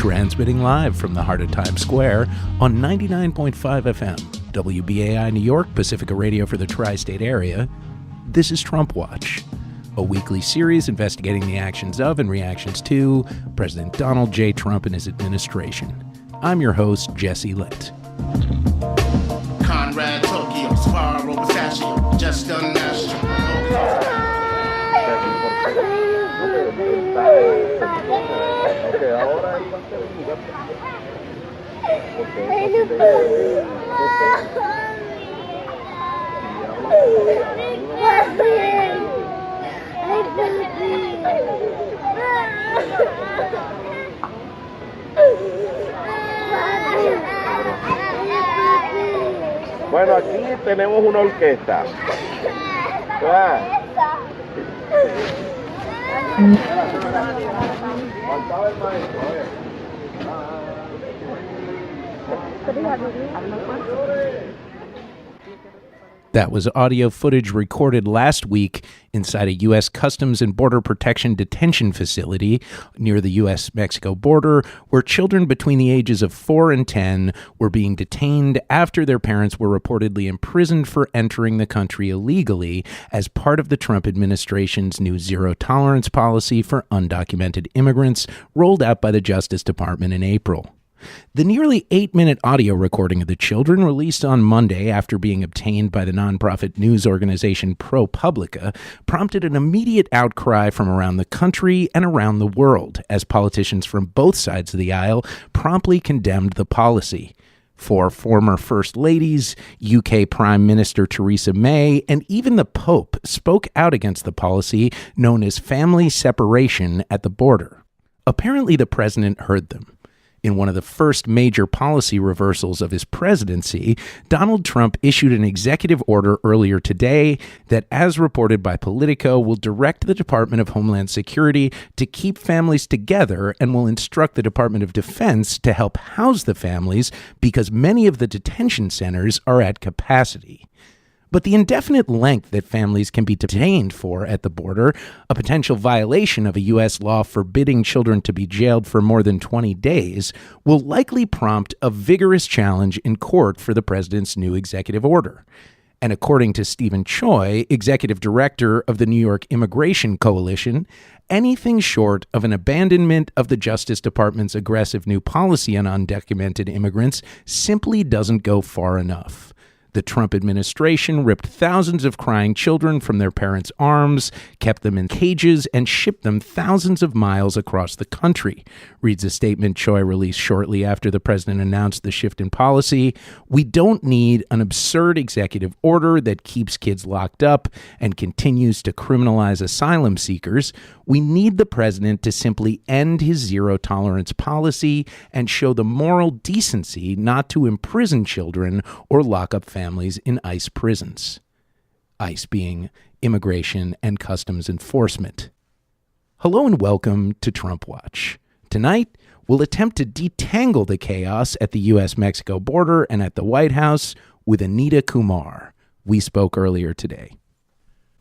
Transmitting live from the heart of Times Square on 99.5 FM, WBAI New York, Pacifica Radio for the tri-state area. This is TrumpWatch, a weekly series investigating the actions of and reactions to President Donald J. Trump and his administration. I'm your host, Jesse Lent. Conrad, Tokyo, Sparrow, Pistachio, just unnatural. Bueno, aquí tenemos una orquesta. That was audio footage recorded last week inside a U.S. Customs and Border Protection detention facility near the U.S.-Mexico border, where children between the ages of 4 and 10 were being detained after their parents were reportedly imprisoned for entering the country illegally as part of the Trump administration's new zero-tolerance policy for undocumented immigrants rolled out by the Justice Department in April. The nearly 8-minute audio recording of the children, released on Monday after being obtained by the nonprofit news organization ProPublica, prompted an immediate outcry from around the country and around the world as politicians from both sides of the aisle promptly condemned the policy. For former First Ladies, UK Prime Minister Theresa May, and even the Pope spoke out against the policy known as family separation at the border. Apparently, the president heard them. In one of the first major policy reversals of his presidency, Donald Trump issued an executive order earlier today that, as reported by Politico, will direct the Department of Homeland Security to keep families together and will instruct the Department of Defense to help house the families because many of the detention centers are at capacity. But the indefinite length that families can be detained for at the border, a potential violation of a U.S. law forbidding children to be jailed for more than 20 days, will likely prompt a vigorous challenge in court for the president's new executive order. And according to Stephen Choi, executive director of the New York Immigration Coalition, anything short of an abandonment of the Justice Department's aggressive new policy on undocumented immigrants simply doesn't go far enough. The Trump administration ripped thousands of crying children from their parents' arms, kept them in cages, and shipped them thousands of miles across the country, reads a statement Choi released shortly after the president announced the shift in policy. We don't need an absurd executive order that keeps kids locked up and continues to criminalize asylum seekers. We need the president to simply end his zero-tolerance policy and show the moral decency not to imprison children or lock up families in ICE prisons. ICE being Immigration and Customs Enforcement. Hello and welcome to TrumpWatch. Tonight, we'll attempt to detangle the chaos at the U.S.-Mexico border and at the White House with Anita Kumar. We spoke earlier today.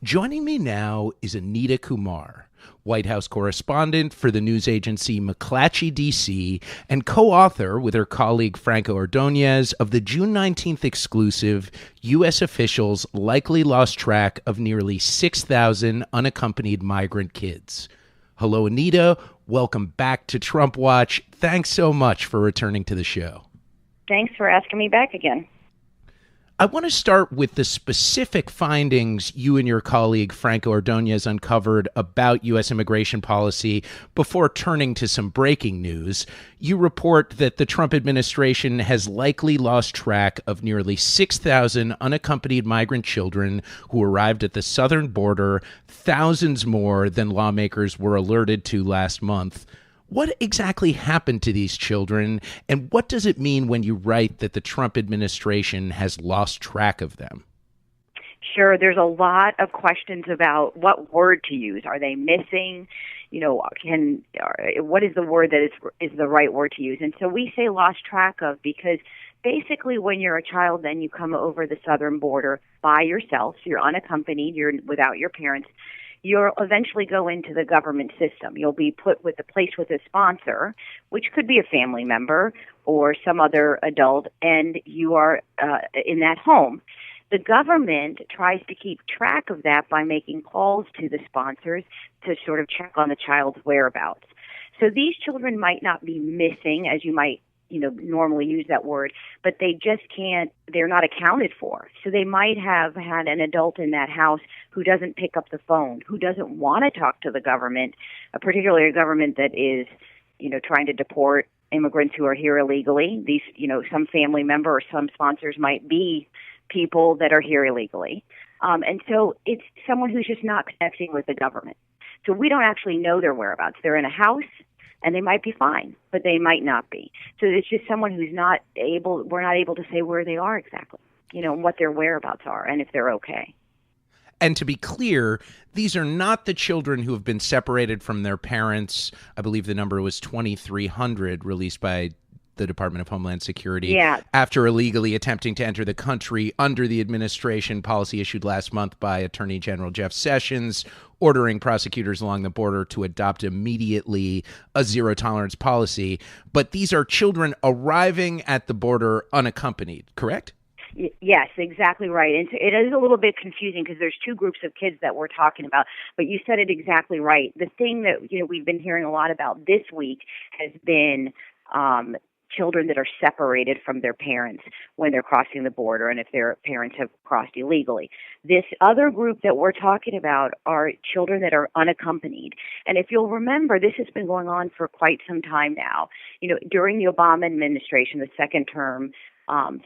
Joining me now is Anita Kumar, White House correspondent for the news agency McClatchyDC and co-author with her colleague Franco Ordonez of the June 19th exclusive U.S. Officials Likely Lost Track of Nearly 6,000 Unaccompanied Migrant Kids. Hello, Anita. Welcome back to Trump Watch. Thanks so much for returning to the show. Thanks for asking me back again. I want to start with the specific findings you and your colleague Franco Ordonez uncovered about U.S. immigration policy before turning to some breaking news. You report that the Trump administration has likely lost track of nearly 6,000 unaccompanied migrant children who arrived at the southern border, thousands more than lawmakers were alerted to last month. What exactly happened to these children, and what does it mean when you write that the Trump administration has lost track of them? Sure, there's a lot of questions about what word to use. Are they missing? What is the word that is the right word to use? And so we say lost track of because basically when you're a child, then you come over the southern border by yourself, so you're unaccompanied, you're without your parents. you'll eventually go into the government system. You'll be placed with a sponsor, which could be a family member or some other adult, and you are in that home. The government tries to keep track of that by making calls to the sponsors to sort of check on the child's whereabouts. So these children might not be missing, as you might normally use that word, but they're not accounted for. So they might have had an adult in that house who doesn't pick up the phone, who doesn't want to talk to the government, particularly a government that is, trying to deport immigrants who are here illegally. These, some family member or some sponsors might be people that are here illegally. And so it's someone who's just not connecting with the government. So we don't actually know their whereabouts. They're in a house, and they might be fine, but they might not be. So it's just someone who's we're not able to say where they are exactly, and what their whereabouts are and if they're okay. And to be clear, these are not the children who have been separated from their parents. I believe the number was 2,300 released by the Department of Homeland Security after illegally attempting to enter the country under the administration policy issued last month by Attorney General Jeff Sessions, ordering prosecutors along the border to adopt immediately a zero-tolerance policy. But these are children arriving at the border unaccompanied, correct? Yes, exactly right. And it is a little bit confusing because there's two groups of kids that we're talking about, but you said it exactly right. The thing that we've been hearing a lot about this week has been children that are separated from their parents when they're crossing the border and if their parents have crossed illegally. This other group that we're talking about are children that are unaccompanied. And if you'll remember, this has been going on for quite some time now. During the Obama administration, the second term,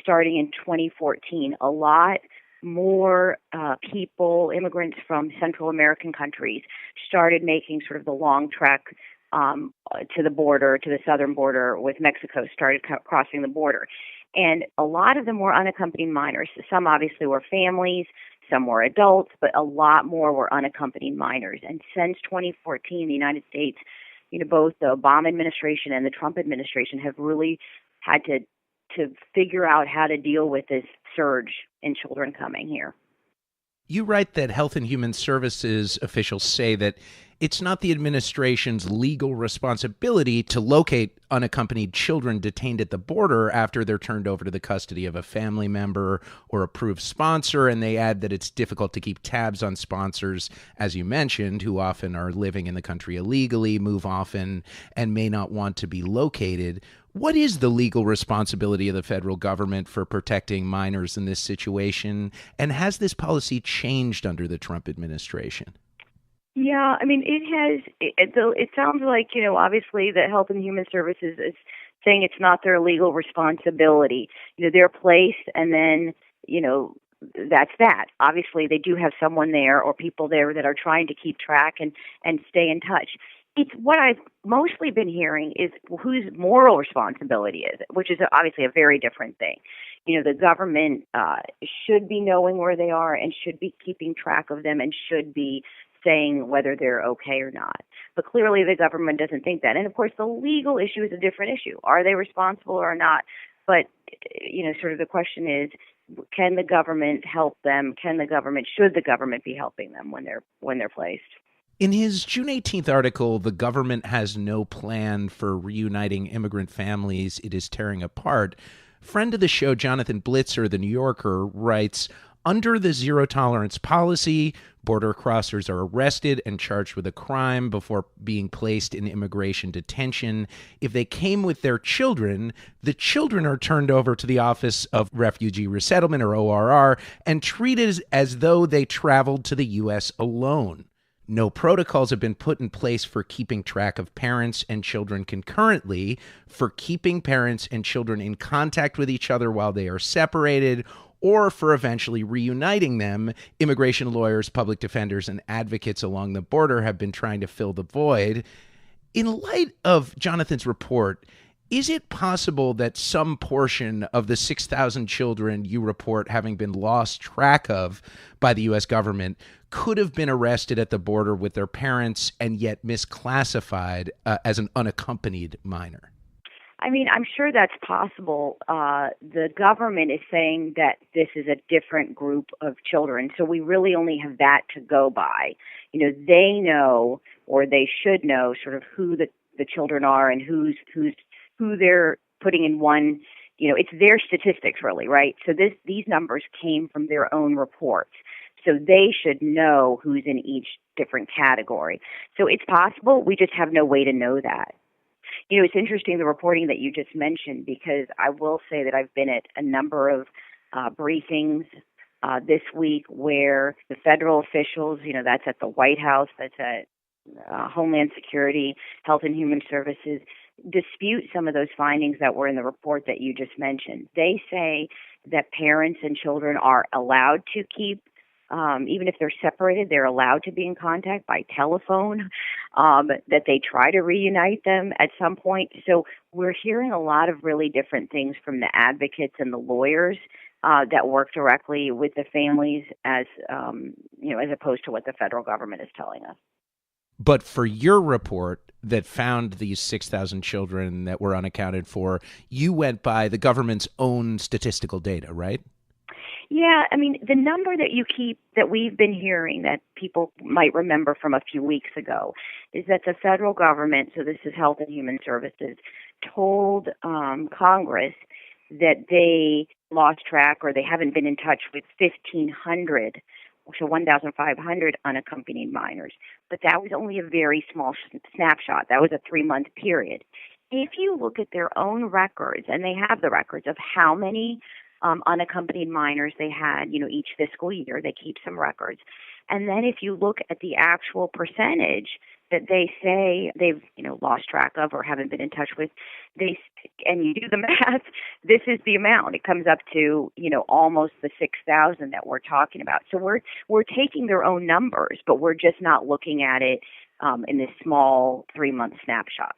starting in 2014, a lot more immigrants from Central American countries started making sort of the long trek to the border, to the southern border with Mexico, started crossing the border. And a lot of them were unaccompanied minors. Some obviously were families, some were adults, but a lot more were unaccompanied minors. And since 2014, the United States, both the Obama administration and the Trump administration have really had to figure out how to deal with this surge in children coming here. You write that Health and Human Services officials say that it's not the administration's legal responsibility to locate unaccompanied children detained at the border after they're turned over to the custody of a family member or approved sponsor. And they add that it's difficult to keep tabs on sponsors, as you mentioned, who often are living in the country illegally, move often, and may not want to be located. What is the legal responsibility of the federal government for protecting minors in this situation? And has this policy changed under the Trump administration? Yeah, I mean, it has. It sounds like, obviously the Health and Human Services is saying it's not their legal responsibility. They're placed, and then, that's that. Obviously, they do have someone there or people there that are trying to keep track and stay in touch. It's what I've mostly been hearing is whose moral responsibility is it, which is obviously a very different thing. The government should be knowing where they are and should be keeping track of them and should be saying whether they're okay or not. But clearly the government doesn't think that. And of course, the legal issue is a different issue. Are they responsible or not? But, sort of the question is, can the government help them? Should the government be helping them when they're placed? In his June 18th article, "The Government Has No Plan for Reuniting Immigrant Families It Is Tearing Apart," friend of the show Jonathan Blitzer, The New Yorker, writes, "Under the zero-tolerance policy, border crossers are arrested and charged with a crime before being placed in immigration detention. If they came with their children, the children are turned over to the Office of Refugee Resettlement, or ORR, and treated as though they traveled to the U.S. alone. No protocols have been put in place for keeping track of parents and children concurrently, for keeping parents and children in contact with each other while they are separated, or for eventually reuniting them. Immigration lawyers, public defenders, and advocates along the border have been trying to fill the void." In light of Jonathan's report, is it possible that some portion of the 6,000 children you report having been lost track of by the U.S. government could have been arrested at the border with their parents and yet misclassified as an unaccompanied minor? I mean, I'm sure that's possible. The government is saying that this is a different group of children, so we really only have that to go by. They know, or they should know, sort of who the children are and who they're putting in one. It's their statistics, really, right? So these numbers came from their own reports. So they should know who's in each different category. So it's possible. We just have no way to know that. It's interesting, the reporting that you just mentioned, because I will say that I've been at a number of briefings this week where the federal officials, that's at the White House, that's at Homeland Security, Health and Human Services, dispute some of those findings that were in the report that you just mentioned. They say that parents and children are allowed to keep, even if they're separated, they're allowed to be in contact by telephone, that they try to reunite them at some point. So we're hearing a lot of really different things from the advocates and the lawyers that work directly with the families as opposed to what the federal government is telling us. But for your report that found these 6,000 children that were unaccounted for, you went by the government's own statistical data, right? Yeah, I mean, the number that we've been hearing that people might remember from a few weeks ago is that the federal government, so this is Health and Human Services, told Congress that they lost track or they haven't been in touch with 1,500, so 1,500 unaccompanied minors. But that was only a very small snapshot. That was a 3-month period. If you look at their own records, and they have the records of how many unaccompanied minors they had, each fiscal year, they keep some records. And then if you look at the actual percentage that they say they've, lost track of or haven't been in touch with, and you do the math, this is the amount. It comes up to, almost the 6,000 that we're talking about. So we're taking their own numbers, but we're just not looking at it in this small 3-month snapshot.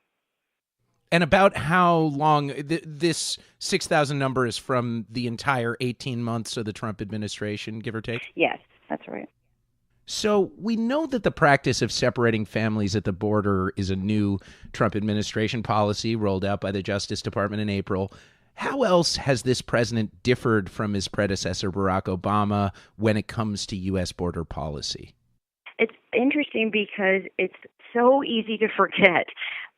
And about how long this 6,000 number is from the entire 18 months of the Trump administration, give or take? Yes, that's right. So we know that the practice of separating families at the border is a new Trump administration policy rolled out by the Justice Department in April. How else has this president differed from his predecessor, Barack Obama, when it comes to U.S. border policy? It's interesting because it's so easy to forget,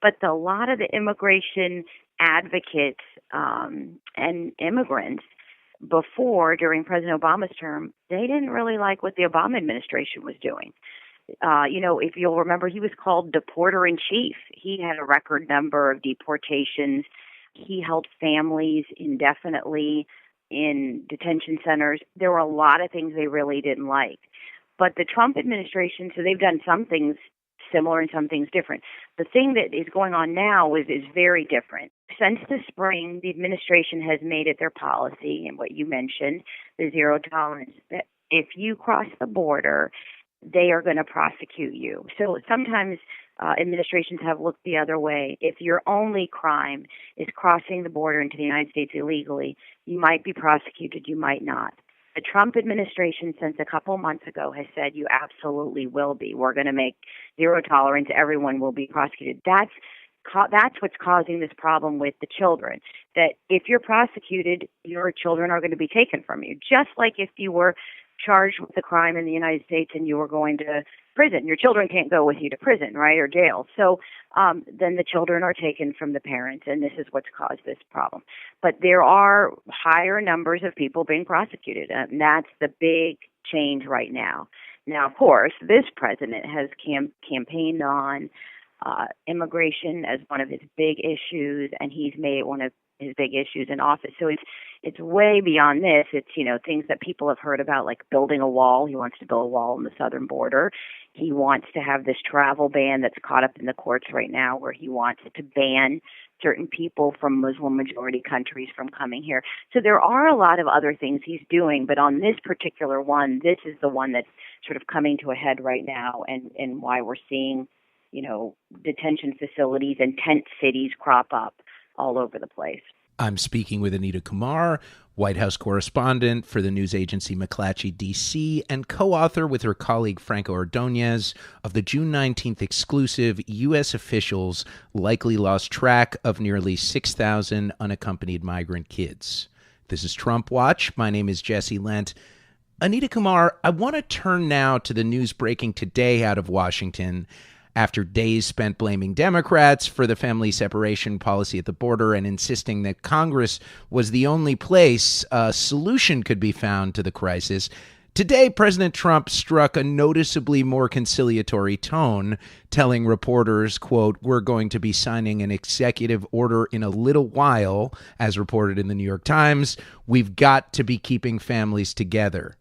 but a lot of the immigration advocates and immigrants during President Obama's term, they didn't really like what the Obama administration was doing. If you'll remember, he was called deporter-in-chief. He had a record number of deportations. He held families indefinitely in detention centers. There were a lot of things they really didn't like. But the Trump administration, so they've done some things similar and some things different. The thing that is going on now is very different. Since the spring, the administration has made it their policy, and what you mentioned, the zero tolerance, that if you cross the border, they are going to prosecute you. So sometimes administrations have looked the other way. If your only crime is crossing the border into the United States illegally, you might be prosecuted, you might not. The Trump administration, since a couple months ago, has said you absolutely will be. We're going to make zero tolerance. Everyone will be prosecuted. That's what's causing this problem with the children, that if you're prosecuted, your children are going to be taken from you. Just like if you were charged with a crime in the United States and you were going to prison, your children can't go with you to prison, right, or jail. So then the children are taken from the parents, and this is what's caused this problem. But there are higher numbers of people being prosecuted, and that's the big change right now. Now, of course, this president has campaigned on immigration as one of his big issues, and he's made it one of his big issues in office. So it's way beyond this. It's, things that people have heard about, like building a wall. He wants to build a wall on the southern border. He wants to have this travel ban that's caught up in the courts right now, where he wants to ban certain people from Muslim majority countries from coming here. So there are a lot of other things he's doing, but on this particular one, this is the one that's sort of coming to a head right now, and why we're seeing, detention facilities and tent cities crop up all over the place. I'm speaking with Anita Kumar, White House correspondent for the news agency McClatchyDC and co-author with her colleague Franco Ordonez of the June 19th exclusive U.S. officials likely lost track of nearly 6,000 unaccompanied migrant kids. This is TrumpWatch. My name is Jesse Lent. Anita Kumar, I want to turn now to the news breaking today out of Washington after days spent blaming Democrats for the family separation policy at the border and insisting that Congress was the only place a solution could be found to the crisis. Today, President Trump struck a noticeably more conciliatory tone, telling reporters, quote, "We're going to be signing an executive order in a little while," as reported in the New York Times. "We've got to be keeping families together."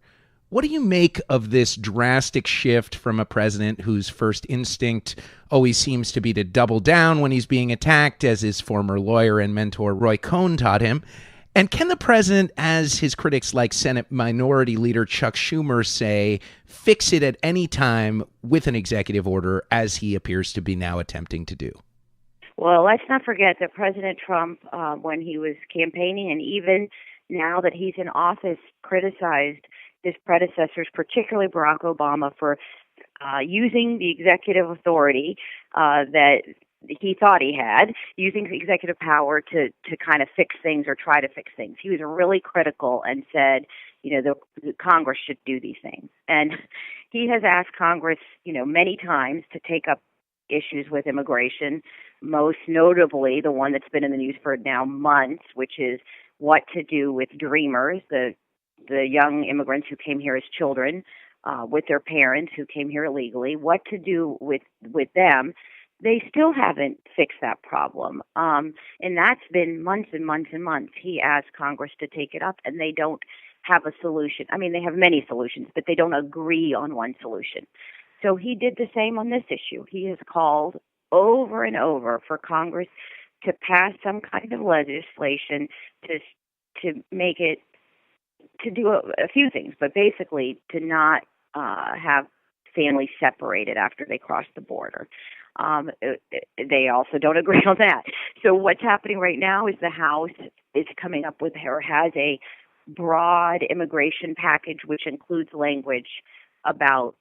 What do you make of this drastic shift from a president whose first instinct always seems to be to double down when he's being attacked, as his former lawyer and mentor Roy Cohn taught him? And can the president, as his critics like Senate Minority Leader Chuck Schumer say, fix it at any time with an executive order, as he appears to be now attempting to do? Well, let's not forget that President Trump, when he was campaigning and even now that he's in office, criticized his predecessors, particularly Barack Obama, for using the executive authority that he thought he had, using the executive power to kind of fix things or try to fix things. He was really critical and said, the Congress should do these things. And he has asked Congress, many times to take up issues with immigration, most notably the one that's been in the news for now months, which is what to do with dreamers, the young immigrants who came here as children with their parents who came here illegally, what to do with them. They still haven't fixed that problem. And that's been months and months and months. He asked Congress to take it up, and they don't have a solution. I mean, they have many solutions, but they don't agree on one solution. So he did the same on this issue. He has called over and over for Congress to pass some kind of legislation to make it, to do a few things, but basically to not have families separated after they cross the border. They also don't agree on that. So what's happening right now is the House is coming up with, or has a broad immigration package, which includes language about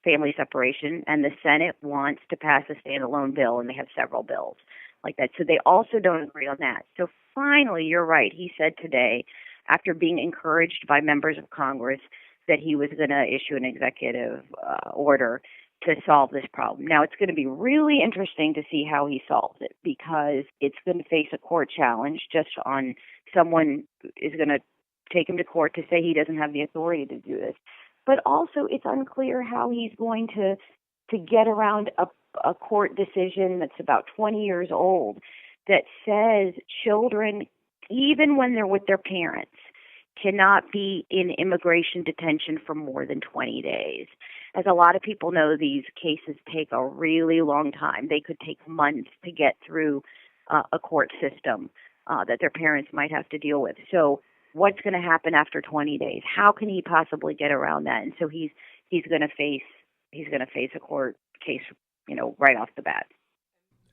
family separation, and the Senate wants to pass a standalone bill, and they have several bills like that. So they also don't agree on that. So finally, you're right. He said today, after being encouraged by members of Congress, that he was going to issue an executive order to solve this problem. Now, it's going to be really interesting to see how he solves it, because it's going to face a court challenge just on someone is going to take him to court to say he doesn't have the authority to do this. But also, it's unclear how he's going to get around a court decision that's about 20 years old that says children, even when they're with their parents, cannot be in immigration detention for more than 20 days. As a lot of people know, these cases take a really long time. They could take months to get through a court system that their parents might have to deal with. So what's going to happen after 20 days? How can he possibly get around that? And so he's going to face a court case, right off the bat.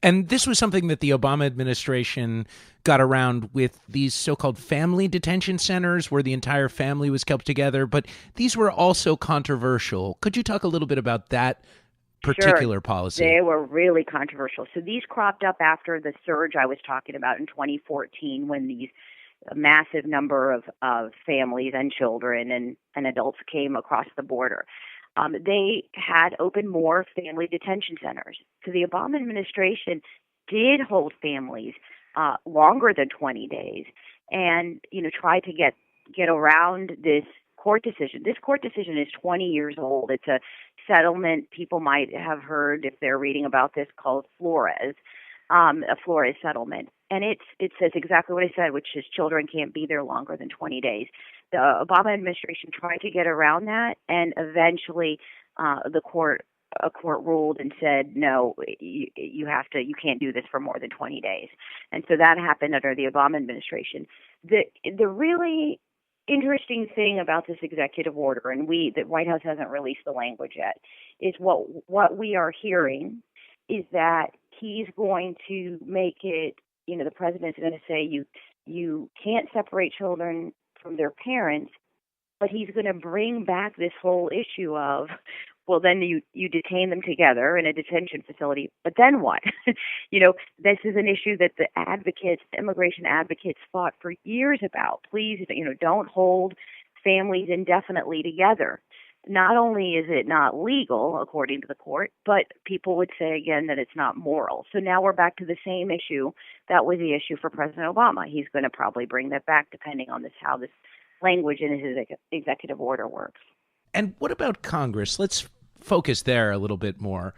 And this was something that the Obama administration got around with these so-called family detention centers where the entire family was kept together. But these were also controversial. Could you talk a little bit about that particular policy? They were really controversial. So these cropped up after the surge I was talking about in 2014, when these massive number of families and children and adults came across the border. They had opened more family detention centers. So the Obama administration did hold families longer than 20 days, and try to get around this court decision. This court decision is 20 years old. It's a settlement people might have heard if they're reading about this, called Flores, a Flores settlement. And it says exactly what I said, which is children can't be there longer than 20 days. The Obama administration tried to get around that, and eventually a court ruled and said, no, you can't do this for more than 20 days. And so that happened under the Obama administration. The really interesting thing about this executive order, and the White House hasn't released the language yet, is what we are hearing is that he's going to make it the president's going to say you can't separate children from their parents, but he's going to bring back this whole issue of, well, then you detain them together in a detention facility, but then what? This is an issue that the immigration advocates fought for years about. Please, don't hold families indefinitely together. Not only is it not legal, according to the court, but people would say again that it's not moral. So now we're back to the same issue that was the issue for President Obama. He's going to probably bring that back depending on how this language in his executive order works. And what about Congress? Let's focus there a little bit more.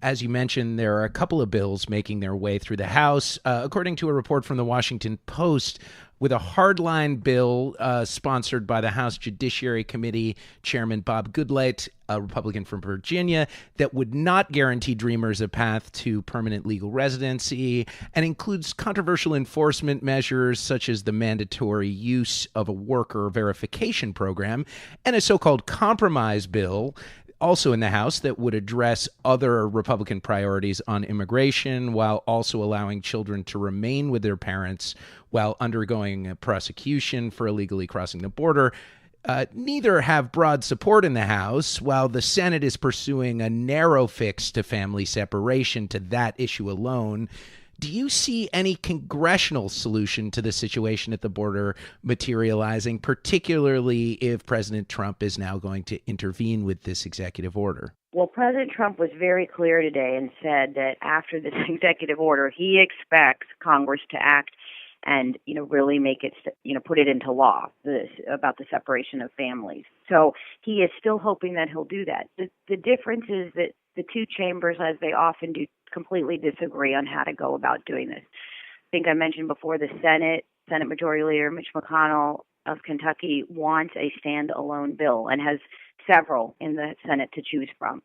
As you mentioned, there are a couple of bills making their way through the House. According to a report from the Washington Post, with a hardline bill sponsored by the House Judiciary Committee Chairman Bob Goodlatte, a Republican from Virginia, that would not guarantee Dreamers a path to permanent legal residency and includes controversial enforcement measures such as the mandatory use of a worker verification program and a so-called compromise bill also in the House that would address other Republican priorities on immigration while also allowing children to remain with their parents while undergoing a prosecution for illegally crossing the border. Neither have broad support in the House, while the Senate is pursuing a narrow fix to family separation to that issue alone. Do you see any congressional solution to the situation at the border materializing, particularly if President Trump is now going to intervene with this executive order? Well, President Trump was very clear today and said that after this executive order, he expects Congress to act and, really make it, put it into law, about the separation of families. So he is still hoping that he'll do that. The difference is that the two chambers, as they often do, completely disagree on how to go about doing this. I think I mentioned before the Senate Majority Leader Mitch McConnell of Kentucky wants a standalone bill and has several in the Senate to choose from.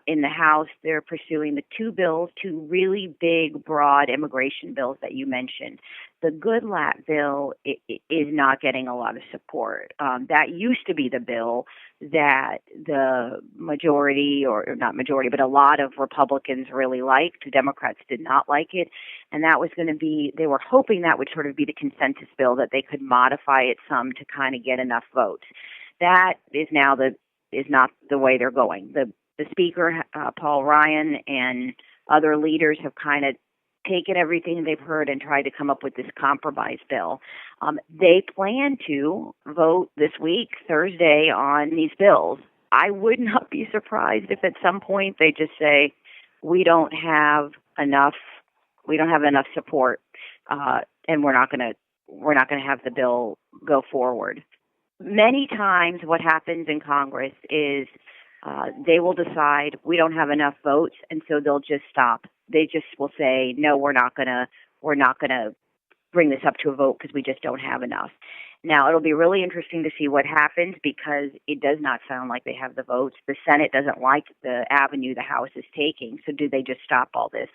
In the House, they're pursuing the two really big, broad immigration bills that you mentioned. The Goodlatte bill is not getting a lot of support. That used to be the bill that the majority, or not majority, but a lot of Republicans really liked. Democrats did not like it. And that was going to be, they were hoping that would sort of be the consensus bill, that they could modify it some to kind of get enough votes. That is now is not the way they're going. The Speaker, Paul Ryan, and other leaders have kind of taken everything they've heard and tried to come up with this compromise bill. They plan to vote this week, Thursday, on these bills. I would not be surprised if at some point they just say, we don't have enough support, and we're not going to have the bill go forward. Many times what happens in Congress is they will decide we don't have enough votes, and so they'll just stop. They just will say, no, we're not gonna bring this up to a vote because we just don't have enough. Now, it'll be really interesting to see what happens because it does not sound like they have the votes. The Senate doesn't like the avenue the House is taking, so do they just stop all this?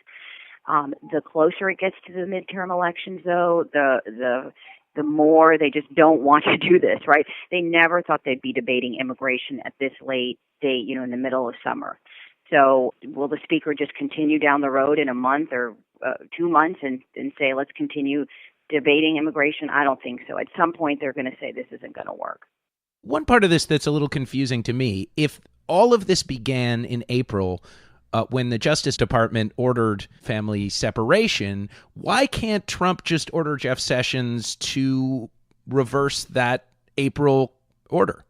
The closer it gets to the midterm elections, though, the more they just don't want to do this, right? They never thought they'd be debating immigration at this late date, in the middle of summer. So will the Speaker just continue down the road in a month or 2 months and say, let's continue debating immigration? I don't think so. At some point, they're going to say this isn't going to work. One part of this that's a little confusing to me, if all of this began in April, when the Justice Department ordered family separation, why can't Trump just order Jeff Sessions to reverse that April order?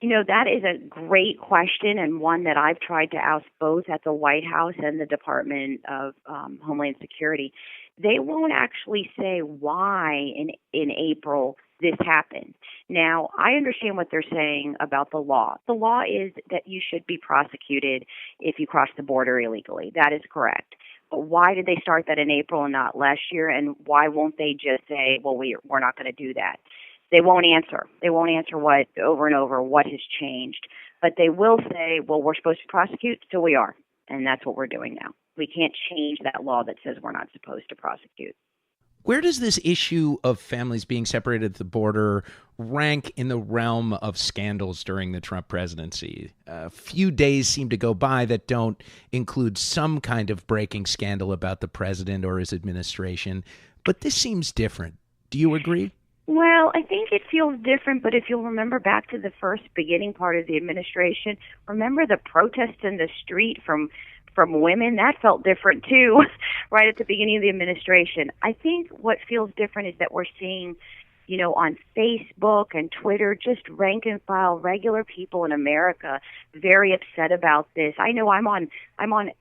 That is a great question, and one that I've tried to ask both at the White House and the Department of Homeland Security. They won't actually say why in April this happened. Now, I understand what they're saying about the law. The law is that you should be prosecuted if you cross the border illegally. That is correct. But why did they start that in April and not last year? And why won't they just say, well, we're not going to do that? They won't answer. They won't answer what over and over what has changed. But they will say, well, we're supposed to prosecute, so we are. And that's what we're doing now. We can't change that law that says we're not supposed to prosecute. Where does this issue of families being separated at the border rank in the realm of scandals during the Trump presidency? A few days seem to go by that don't include some kind of breaking scandal about the president or his administration, but this seems different. Do you agree? Well, I think it feels different, but if you'll remember back to the first beginning part of the administration, remember the protests in the street from women? That felt different too, right at the beginning of the administration. I think what feels different is that we're seeing, on Facebook and Twitter, just rank and file regular people in America very upset about this. I know I'm on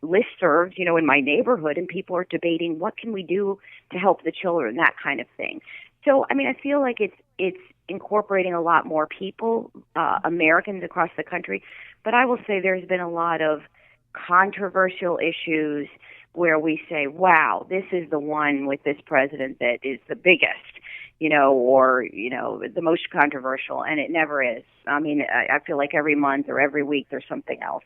listservs, in my neighborhood, and people are debating what can we do to help the children, that kind of thing. So, I feel like it's incorporating a lot more people, Americans across the country. But I will say there's been a lot of controversial issues where we say, wow, this is the one with this president that is the biggest, or the most controversial, and it never is. I feel like every month or every week there's something else.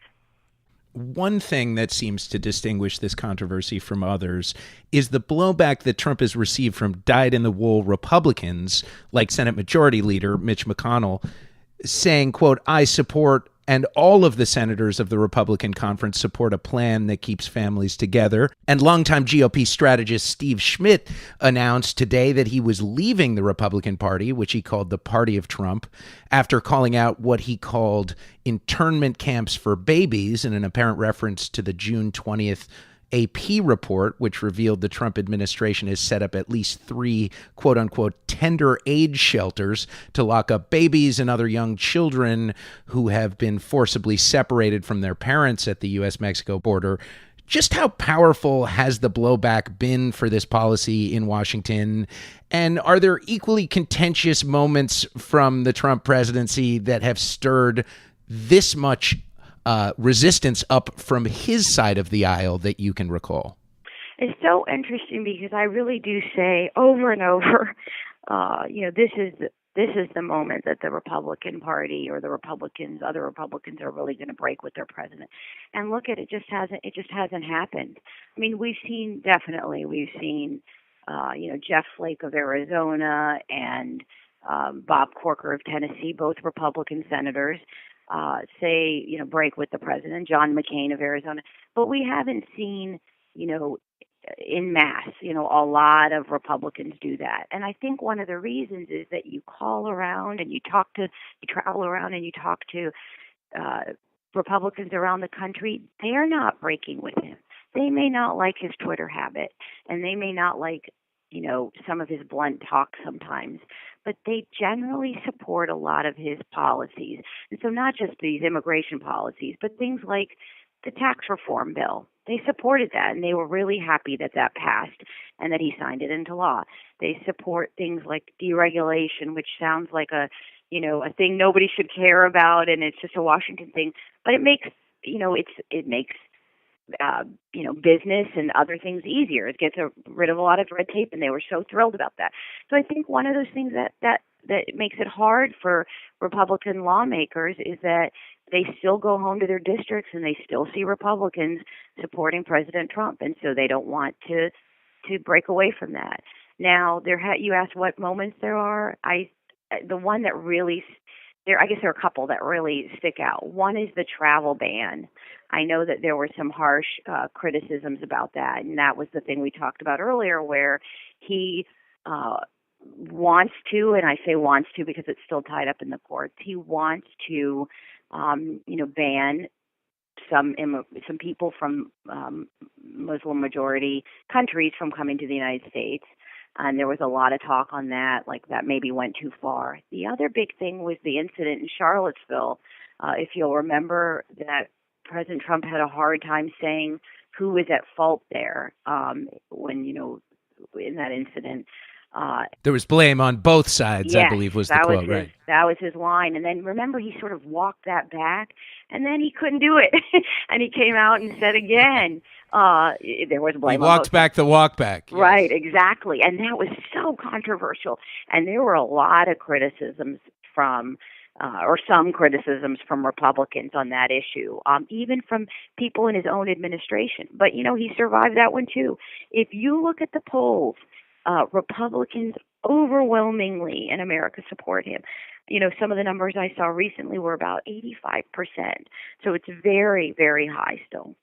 One thing that seems to distinguish this controversy from others is the blowback that Trump has received from dyed-in-the-wool Republicans, like Senate Majority Leader Mitch McConnell, saying, quote, "I support and all of the senators of the Republican conference support a plan that keeps families together." And longtime GOP strategist Steve Schmidt announced today that he was leaving the Republican Party, which he called the Party of Trump, after calling out what he called internment camps for babies in an apparent reference to the June 20th AP report, which revealed the Trump administration has set up at least 3, quote unquote, tender age shelters to lock up babies and other young children who have been forcibly separated from their parents at the U.S.-Mexico border. Just how powerful has the blowback been for this policy in Washington? And are there equally contentious moments from the Trump presidency that have stirred this much resistance up from his side of the aisle that you can recall? It's so interesting because I really do say over and over, this is the moment that the Republican Party or the Republicans, other Republicans, are really going to break with their president. And look at it, just hasn't happened. We've seen Jeff Flake of Arizona and Bob Corker of Tennessee, both Republican senators, break with the president, John McCain of Arizona. But we haven't seen, in mass, a lot of Republicans do that. And I think one of the reasons is that you call around and you travel around and you talk to Republicans around the country. They're not breaking with him. They may not like his Twitter habit, and they may not like, some of his blunt talk sometimes, but they generally support a lot of his policies. And so not just these immigration policies, but things like the tax reform bill. They supported that, and they were really happy that that passed and that he signed it into law. They support things like deregulation, which sounds like a thing nobody should care about, and it's just a Washington thing. But it makes, business and other things easier. It gets rid of a lot of red tape, and they were so thrilled about that. So I think one of those things that makes it hard for Republican lawmakers is that they still go home to their districts and they still see Republicans supporting President Trump, and so they don't want to break away from that. Now, you asked what moments there are. The one that really I guess there are a couple that really stick out. One is the travel ban. I know that there were some harsh criticisms about that, and that was the thing we talked about earlier, where he wants to, and I say wants to because it's still tied up in the courts. He wants to, ban some people from Muslim majority countries from coming to the United States. And there was a lot of talk on that, like that maybe went too far. The other big thing was the incident in Charlottesville. If you'll remember that President Trump had a hard time saying who was at fault there when, in that incident. There was blame on both sides, yes, I believe was the quote, right? That was his line. And then remember, he sort of walked that back, and then he couldn't do it. And he came out and said again, there was blame. He walked back the walk back. Yes. Right, exactly. And that was so controversial. And there were a lot of criticisms from some criticisms from Republicans on that issue, even from people in his own administration. But, he survived that one too. If you look at the polls, Republicans overwhelmingly in America support him. Some of the numbers I saw recently were about 85%. So it's very, very high still.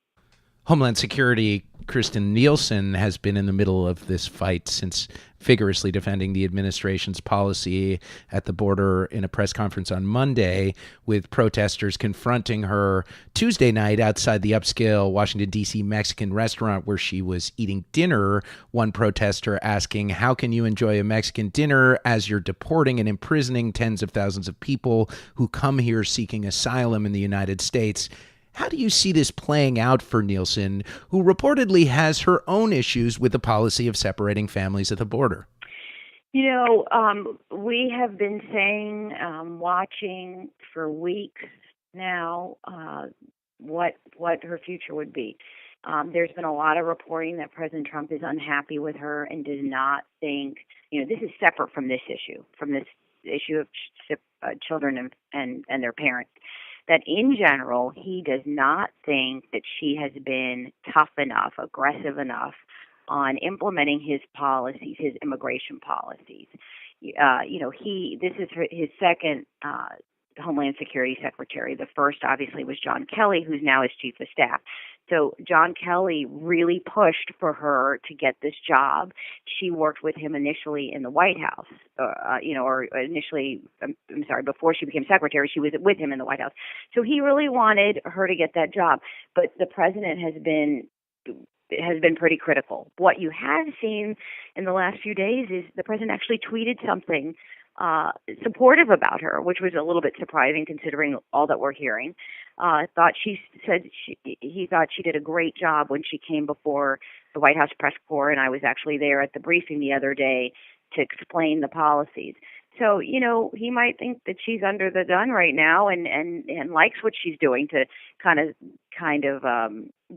Homeland Security Kristen Nielsen has been in the middle of this fight since vigorously defending the administration's policy at the border in a press conference on Monday, with protesters confronting her Tuesday night outside the upscale Washington, D.C. Mexican restaurant where she was eating dinner. One protester asking, "How can you enjoy a Mexican dinner as you're deporting and imprisoning tens of thousands of people who come here seeking asylum in the United States?" How do you see this playing out for Nielsen, who reportedly has her own issues with the policy of separating families at the border? We have been saying, watching for weeks now, what her future would be. There's been a lot of reporting that President Trump is unhappy with her and does not think, this is separate from this issue of children and their parents. That in general, he does not think that she has been tough enough, aggressive enough on implementing his policies, his immigration policies. This is his second Homeland Security Secretary. The first, obviously, was John Kelly, who's now his chief of staff. So John Kelly really pushed for her to get this job. She worked with him initially in the White House, before she became secretary, she was with him in the White House. So he really wanted her to get that job. But the president has been pretty critical. What you have seen in the last few days is the president actually tweeted something supportive about her, which was a little bit surprising considering all that we're hearing. He thought she did a great job when she came before the White House press corps, and I was actually there at the briefing the other day to explain the policies. So, he might think that she's under the gun right now and likes what she's doing to kind of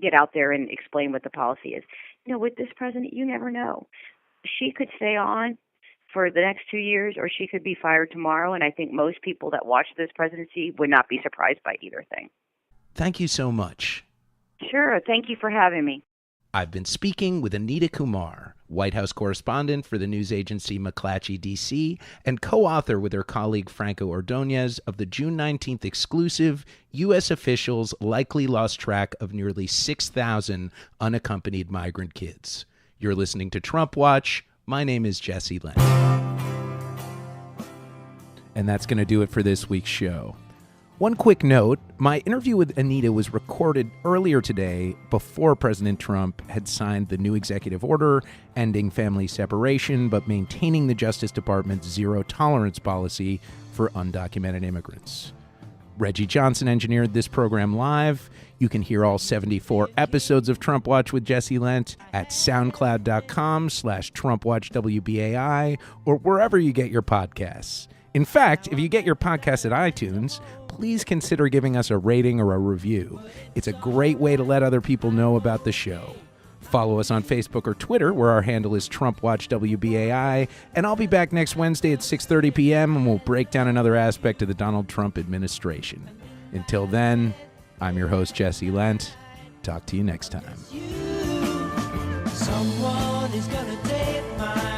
get out there and explain what the policy is. With this president, you never know. She could stay on for the next 2 years, or she could be fired tomorrow. And I think most people that watch this presidency would not be surprised by either thing. Thank you so much. Sure. Thank you for having me. I've been speaking with Anita Kumar, White House correspondent for the news agency McClatchyDC, and co-author with her colleague Franco Ordonez of the June 19th exclusive U.S. Officials Likely Lost Track of Nearly 6,000 Unaccompanied Migrant Kids. You're listening to TrumpWatch. My name is Jesse Lent. And that's going to do it for this week's show. One quick note, my interview with Anita was recorded earlier today before President Trump had signed the new executive order ending family separation but maintaining the Justice Department's zero-tolerance policy for undocumented immigrants. Reggie Johnson engineered this program live. You can hear all 74 episodes of Trump Watch with Jesse Lent at soundcloud.com/TrumpWatchWBAI or wherever you get your podcasts. In fact, if you get your podcast at iTunes, please consider giving us a rating or a review. It's a great way to let other people know about the show. Follow us on Facebook or Twitter, where our handle is TrumpWatchWBAI, and I'll be back next Wednesday at 6:30 p.m., and we'll break down another aspect of the Donald Trump administration. Until then, I'm your host, Jesse Lent. Talk to you next time. Someone is gonna take my